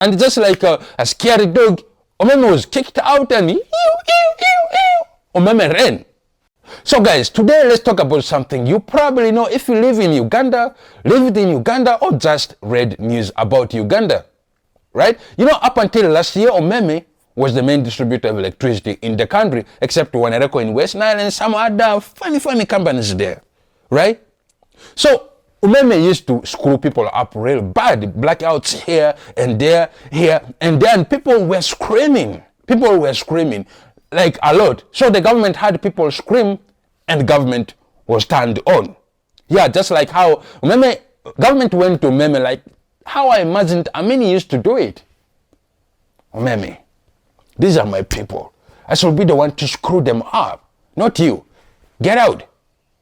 And just like a scary dog, UMEME was kicked out and UMEME ran. So guys, today let's talk about something you probably know if you live in Uganda, lived in Uganda, or just read news about Uganda, right? You know, up until last year, UMEME was the main distributor of electricity in the country, except Wanareko in West Nile and some other funny companies there, right? So UMEME used to screw people up real bad, blackouts here and there, and then people were screaming like a lot. So the government had people scream and government was turned on. Yeah, just like how UMEME, government went to UMEME like how I imagined Amini used to do it. UMEME, these are my people. I should be the one to screw them up, not you. Get out.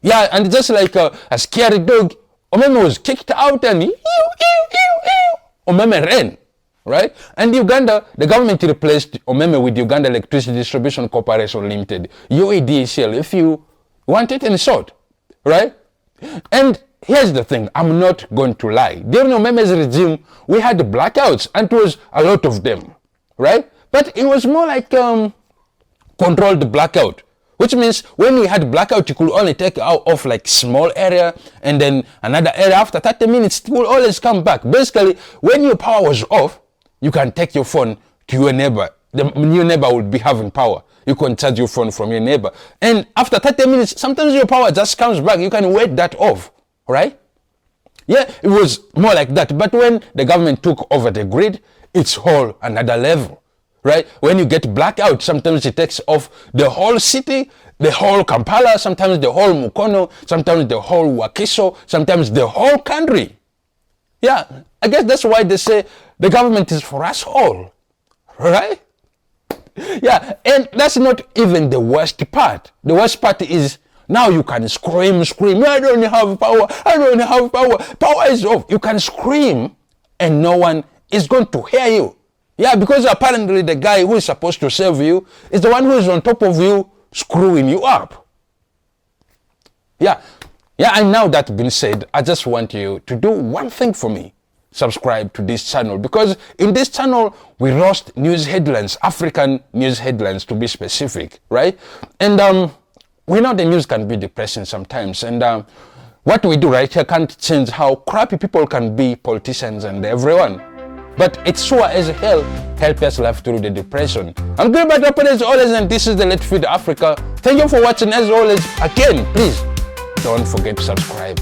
Yeah, and just like a scary dog, UMEME was kicked out and UMEME ran, right? And Uganda, the government replaced UMEME with Uganda Electricity Distribution Corporation Limited, UEDCL, if you want it in short, right? And here's the thing, I'm not going to lie. During UMEME's regime, we had blackouts, and it was a lot of them, right? But it was more like controlled blackout, which means when we had blackout, you could only take out off like small area and then another area. After 30 minutes, it will always come back. Basically, when your power was off, you can take your phone to your neighbor. The new neighbor will be having power. You can charge your phone from your neighbor. And after 30 minutes, sometimes your power just comes back. You can wait that off, right? Yeah, it was more like that. But when the government took over the grid, it's whole another level. Right? When you get blackout, sometimes it takes off the whole city, the whole Kampala, sometimes the whole Mukono, sometimes the whole Wakiso, sometimes the whole country. Yeah, I guess that's why they say the government is for us all, right? Yeah, and that's not even the worst part. The worst part is now you can scream, I don't have power, power is off. You can scream and no one is going to hear you. Yeah, because apparently the guy who is supposed to save you is the one who is on top of you screwing you up. Yeah, and now that being said, I just want you to do one thing for me. Subscribe to this channel, because in this channel, we roast news headlines, African news headlines to be specific, right? And we know the news can be depressing sometimes, and what we do right here can't change how crappy people can be, politicians and everyone. But it sure as hell help us live through the depression. I'm Gilbert Drapari as always, and this is the Let's Feed Africa. Thank you for watching as always. Again, please don't forget to subscribe.